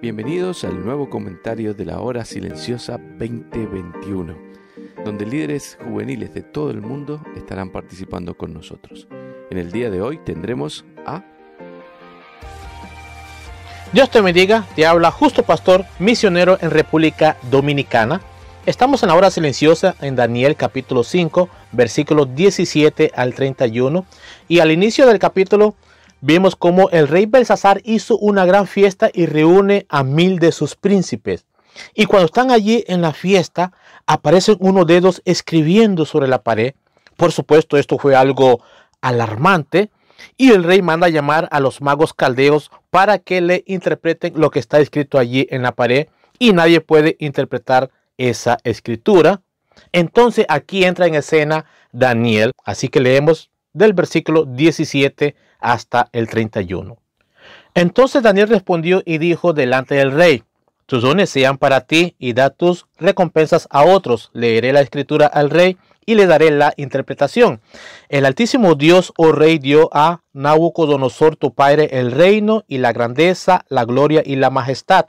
Bienvenidos al nuevo comentario de la Hora Silenciosa 2021, donde líderes juveniles de todo el mundo estarán participando con nosotros. En el día de hoy tendremos a... Dios te bendiga, te habla Justo Pastor, misionero en República Dominicana. Estamos en la Hora Silenciosa en Daniel capítulo 5, versículos 17 al 31. Y al inicio del capítulo vimos cómo el rey Belsasar hizo una gran fiesta y reúne a 1000 de sus príncipes. Y cuando están allí en la fiesta, aparecen unos dedos escribiendo sobre la pared. Por supuesto, esto fue algo alarmante. Y el rey manda a llamar a los magos caldeos para que le interpreten lo que está escrito allí en la pared. Y nadie puede interpretar esa escritura. Entonces aquí entra en escena Daniel. Así que leemos del versículo 17 hasta el 31. Entonces Daniel respondió y dijo delante del rey: tus dones sean para ti y da tus recompensas a otros. Leeré la escritura al rey y le daré la interpretación. El Altísimo Dios, oh rey, dio a Nabucodonosor tu padre el reino y la grandeza, la gloria y la majestad.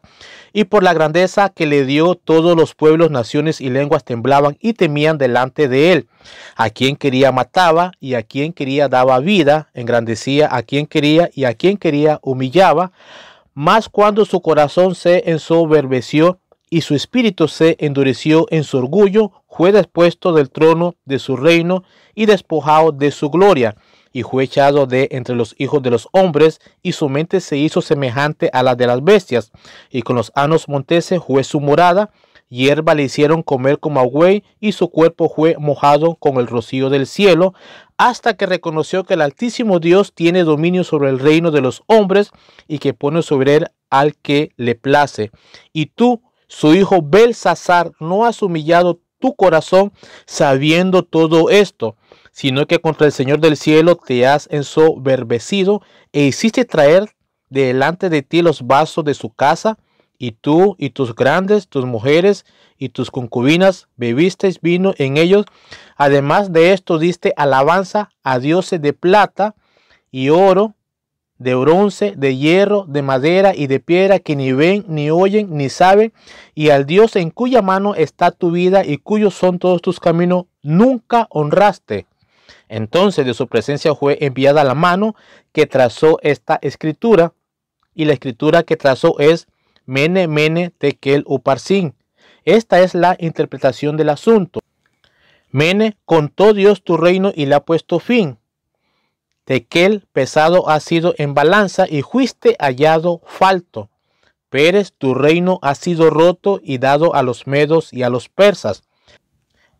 Y por la grandeza que le dio, todos los pueblos, naciones y lenguas temblaban y temían delante de él. A quien quería mataba, y a quien quería daba vida. Engrandecía a quien quería, y a quien quería humillaba. Mas cuando su corazón se ensoberbeció y su espíritu se endureció en su orgullo, fue despuesto del trono de su reino y despojado de su gloria, y fue echado de entre los hijos de los hombres, y su mente se hizo semejante a la de las bestias, y con los asnos monteses fue su morada. Hierba le hicieron comer como a buey, y su cuerpo fue mojado con el rocío del cielo, hasta que reconoció que el Altísimo Dios tiene dominio sobre el reino de los hombres, y que pone sobre él al que le place. Y tú, su hijo Belsasar, no has humillado tu corazón sabiendo todo esto, sino que contra el Señor del cielo te has ensoberbecido, e hiciste traer delante de ti los vasos de su casa, y tú y tus grandes, tus mujeres y tus concubinas bebisteis vino en ellos. Además de esto diste alabanza a dioses de plata y oro, de bronce, de hierro, de madera y de piedra, que ni ven, ni oyen, ni saben, y al Dios en cuya mano está tu vida y cuyos son todos tus caminos, nunca honraste. Entonces de su presencia fue enviada la mano que trazó esta escritura, y la escritura que trazó es Mene, Mene, Tekel, Uparsin. Esta es la interpretación del asunto. Mene, contó Dios tu reino y le ha puesto fin. Tekel, pesado ha sido en balanza y fuiste hallado falto. Peres, tu reino ha sido roto y dado a los medos y a los persas.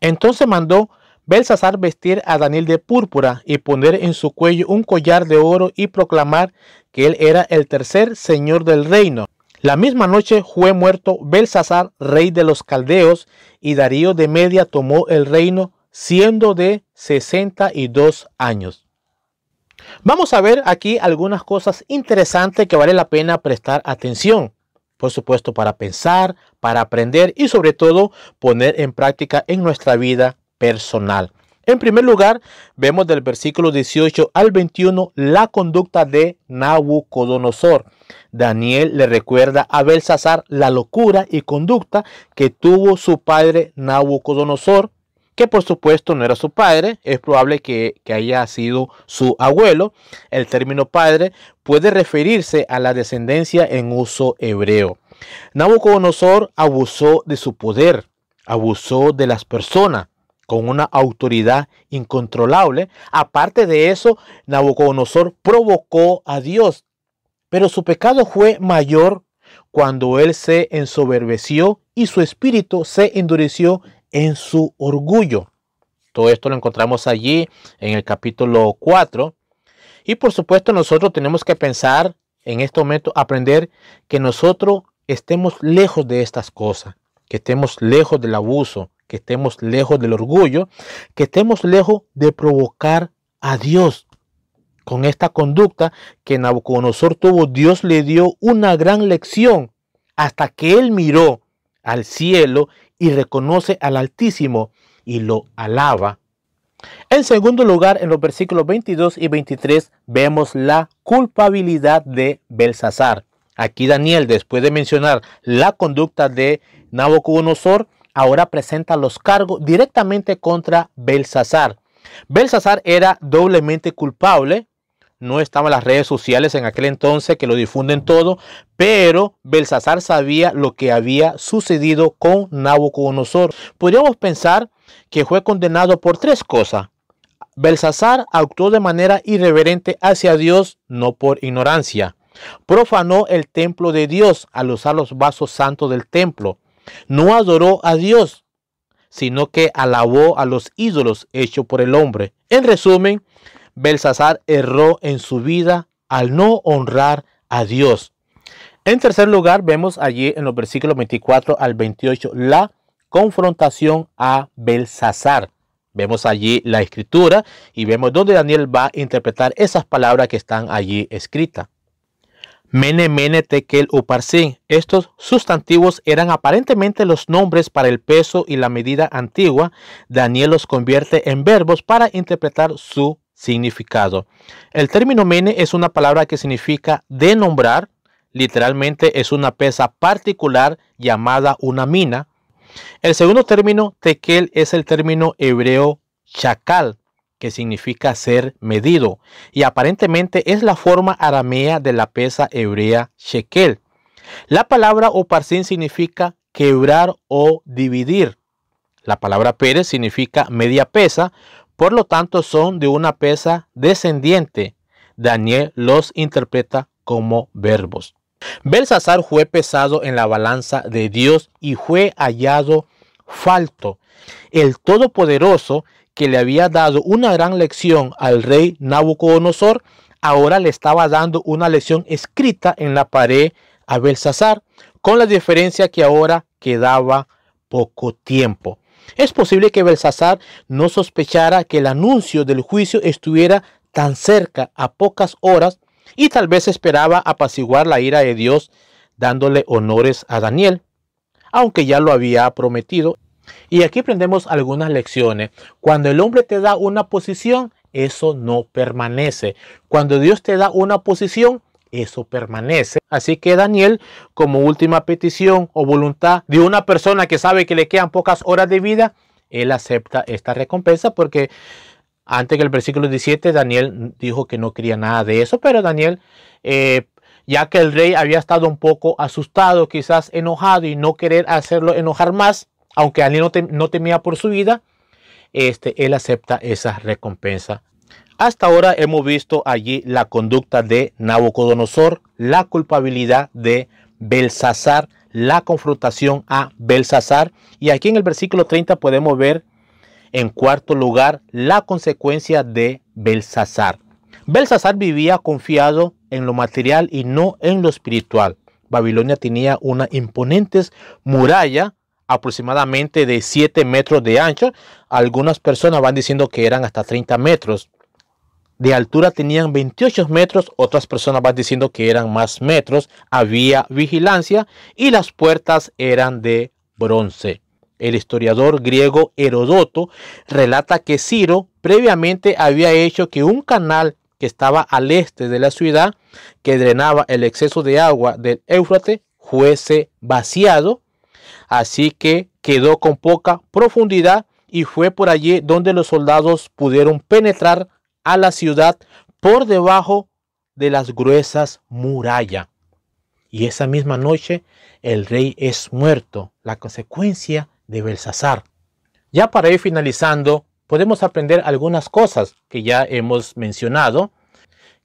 Entonces mandó Belsasar vestir a Daniel de púrpura y poner en su cuello un collar de oro y proclamar que él era el tercer señor del reino. La misma noche fue muerto Belsasar, rey de los caldeos, y Darío de Media tomó el reino, siendo de 62 años. Vamos a ver aquí algunas cosas interesantes que vale la pena prestar atención. Por supuesto, para pensar, para aprender y sobre todo poner en práctica en nuestra vida personal. En primer lugar, vemos del versículo 18 al 21 la conducta de Nabucodonosor. Daniel le recuerda a Belsasar la locura y conducta que tuvo su padre Nabucodonosor, que por supuesto no era su padre, es probable que haya sido su abuelo. El término padre puede referirse a la descendencia en uso hebreo. Nabucodonosor abusó de su poder, abusó de las personas con una autoridad incontrolable. Aparte de eso, Nabucodonosor provocó a Dios, pero su pecado fue mayor cuando él se ensoberbeció y su espíritu se endureció en su orgullo. Todo esto lo encontramos allí en el capítulo 4. Y por supuesto nosotros tenemos que pensar en este momento, aprender que nosotros estemos lejos de estas cosas, que estemos lejos del abuso, que estemos lejos del orgullo, que estemos lejos de provocar a Dios. Con esta conducta que Nabucodonosor tuvo, Dios le dio una gran lección hasta que él miró al cielo y reconoce al Altísimo y lo alaba. En segundo lugar, en los versículos 22 y 23 vemos la culpabilidad de Belsasar. Aquí Daniel, después de mencionar la conducta de Nabucodonosor, ahora presenta los cargos directamente contra Belsasar. Belsasar era doblemente culpable. No estaban las redes sociales en aquel entonces que lo difunden todo, pero Belsasar sabía lo que había sucedido con Nabucodonosor. Podríamos pensar que fue condenado por tres cosas. Belsasar actuó de manera irreverente hacia Dios, no por ignorancia. Profanó el templo de Dios al usar los vasos santos del templo. No adoró a Dios, sino que alabó a los ídolos hechos por el hombre. En resumen, Belsasar erró en su vida al no honrar a Dios. En tercer lugar, vemos allí en los versículos 24 al 28 la confrontación a Belsasar. Vemos allí la escritura y vemos dónde Daniel va a interpretar esas palabras que están allí escritas. Mene, mene, tekel, uparsin. Estos sustantivos eran aparentemente los nombres para el peso y la medida antigua. Daniel los convierte en verbos para interpretar su significado. El término mene es una palabra que significa de nombrar. Literalmente es una pesa particular llamada una mina. El segundo término, tekel, es el término hebreo shakal, que significa ser medido, y aparentemente es la forma aramea de la pesa hebrea shekel. La palabra uparsin significa quebrar o dividir. La palabra pérez significa media pesa, por lo tanto son de una pesa descendiente. Daniel los interpreta como verbos. Belsasar fue pesado en la balanza de Dios y fue hallado falto. El Todopoderoso, que le había dado una gran lección al rey Nabucodonosor, ahora le estaba dando una lección escrita en la pared a Belsasar, con la diferencia que ahora quedaba poco tiempo. Es posible que Belsasar no sospechara que el anuncio del juicio estuviera tan cerca, a pocas horas, y tal vez esperaba apaciguar la ira de Dios dándole honores a Daniel, aunque ya lo había prometido. Y aquí aprendemos algunas lecciones. Cuando el hombre te da una posición, eso no permanece. Cuando Dios te da una posición, eso permanece. Así que Daniel, como última petición o voluntad de una persona que sabe que le quedan pocas horas de vida, él acepta esta recompensa, porque antes que el versículo 17, Daniel dijo que no quería nada de eso, pero Daniel, ya que el rey había estado un poco asustado, quizás enojado, y no querer hacerlo enojar más, aunque Daniel no temía por su vida, él acepta esa recompensa. Hasta ahora hemos visto allí la conducta de Nabucodonosor, la culpabilidad de Belsasar, la confrontación a Belsasar, y aquí en el versículo 30 podemos ver en cuarto lugar la consecuencia de Belsasar. Belsasar vivía confiado en lo material y no en lo espiritual. Babilonia tenía una imponente muralla aproximadamente de 7 metros de ancho. Algunas personas van diciendo que eran hasta 30 metros. De altura tenían 28 metros, otras personas van diciendo que eran más metros. Había vigilancia y las puertas eran de bronce. El historiador griego Heródoto relata que Ciro previamente había hecho que un canal que estaba al este de la ciudad, que drenaba el exceso de agua del Éufrates, fuese vaciado. Así que quedó con poca profundidad y fue por allí donde los soldados pudieron penetrar a la ciudad por debajo de las gruesas murallas. Y esa misma noche el rey es muerto, la consecuencia de Belsasar. Ya para ir finalizando, podemos aprender algunas cosas que ya hemos mencionado,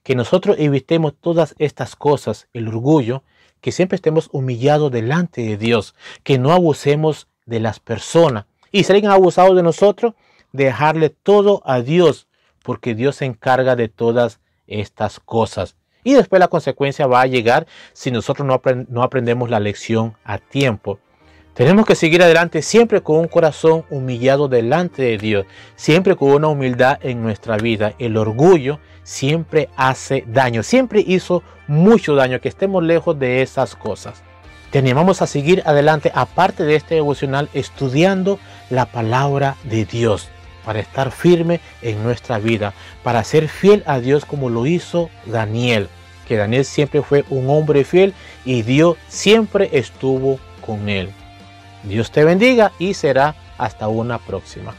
que nosotros evitemos todas estas cosas, el orgullo, que siempre estemos humillados delante de Dios, que no abusemos de las personas, y si alguien ha abusado de nosotros, dejarle todo a Dios, porque Dios se encarga de todas estas cosas. Y después la consecuencia va a llegar si nosotros no aprendemos la lección a tiempo. Tenemos que seguir adelante siempre con un corazón humillado delante de Dios, siempre con una humildad en nuestra vida. El orgullo siempre hace daño, siempre hizo mucho daño, que estemos lejos de esas cosas. Te animamos a seguir adelante, aparte de este devocional, estudiando la palabra de Dios, para estar firme en nuestra vida, para ser fiel a Dios como lo hizo Daniel. que Daniel siempre fue un hombre fiel y Dios siempre estuvo con él. Dios te bendiga y será hasta una próxima.